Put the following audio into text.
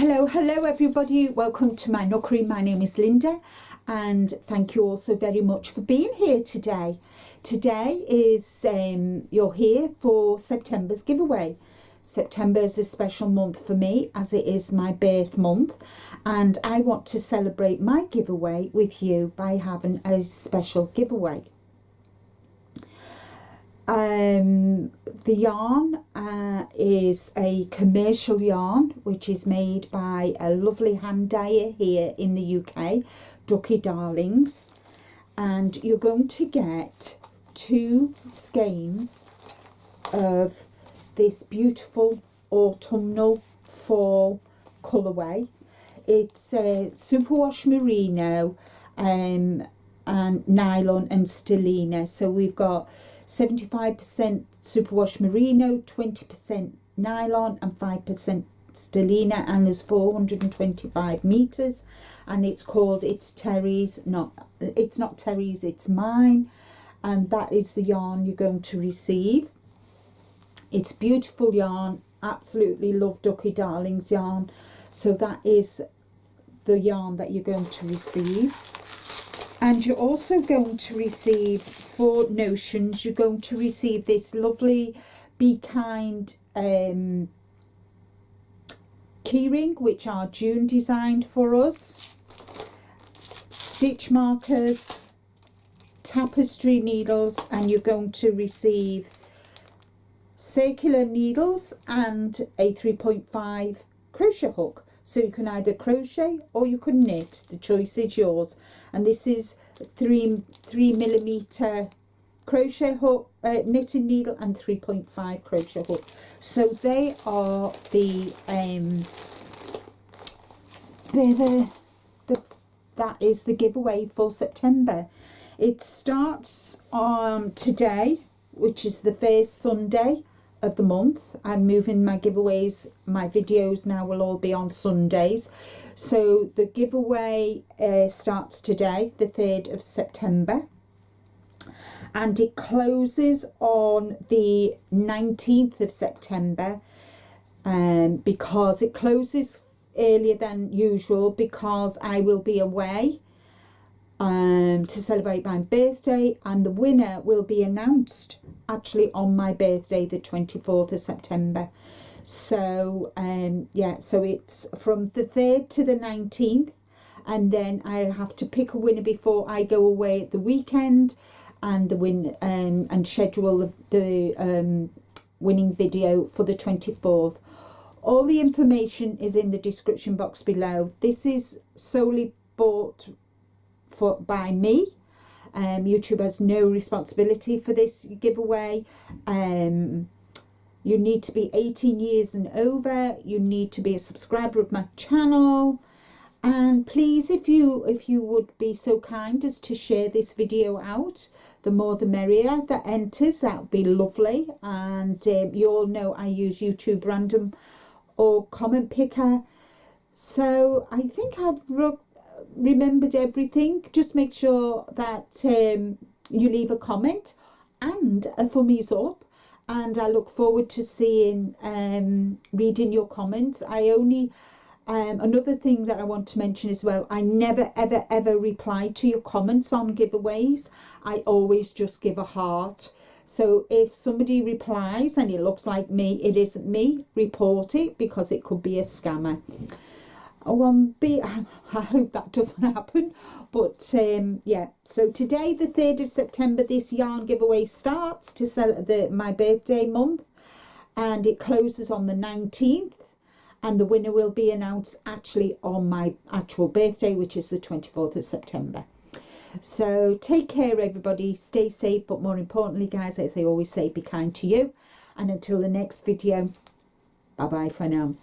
Hello everybody, welcome to my nookery. My name is Linda and thank you all so very much for being here today. Today is you're here for September's giveaway. September is a special month for me as it is my birth month, and I want to celebrate my giveaway with you by having a special giveaway. The yarn is a commercial yarn which is made by a lovely hand dyer here in the UK, Ducky Darlings, and you're going to get 2 skeins of this beautiful autumnal fall colourway. It's a superwash merino and nylon and stellina. So we've got 75% superwash merino, 20% nylon and 5% stellina, and there's 425 meters, and it's called It's Terry's, it's not Terry's, it's mine, and that is the yarn you're going to receive. It's beautiful yarn, absolutely love Ducky Darlings yarn, so that is the yarn that you're going to receive. And you're also going to receive 4 notions. You're going to receive this lovely Be Kind keyring, which our June designed for us, stitch markers, tapestry needles, and you're going to receive circular needles and a 3.5 crochet hook. So you can either crochet or you can knit, the choice is yours. And this is 3mm crochet hook, knitting needle, and 3.5 crochet hook. So they are that is the giveaway for September. It starts on today, which is the first Sunday of the month. I'm moving my giveaways, my videos now will all be on Sundays. So the giveaway starts today, the 3rd of September, and it closes on the 19th of September, because it closes earlier than usual because I will be away to celebrate my birthday, and the winner will be announced actually on my birthday, the 24th of September. So yeah, so it's from the 3rd to the 19th, and then I have to pick a winner before I go away at the weekend, and the and schedule the winning video for the 24th. All the information is in the description box below. This is solely bought by me. YouTube has no responsibility for this giveaway. You need to be 18 years and over. You need to be a subscriber of my channel, and please, if you would be so kind as to share this video out, the more the merrier that enters, that would be lovely. And you all know I use YouTube random or comment picker, so I think I've remembered everything. Just make sure that you leave a comment and a thumbs up, and I look forward to seeing reading your comments. I only another thing that I want to mention as well, I never ever reply to your comments on giveaways. I always just give a heart. So if somebody replies and it looks like me, it isn't me, report it, because it could be a scammer. I hope that doesn't happen, but yeah, so today, the 3rd of September, this yarn giveaway starts to sell my birthday month, and it closes on the 19th, and the winner will be announced actually on my actual birthday, which is the 24th of September. So take care everybody, stay safe, but more importantly guys, as I always say, be kind to you, and until the next video, bye bye for now.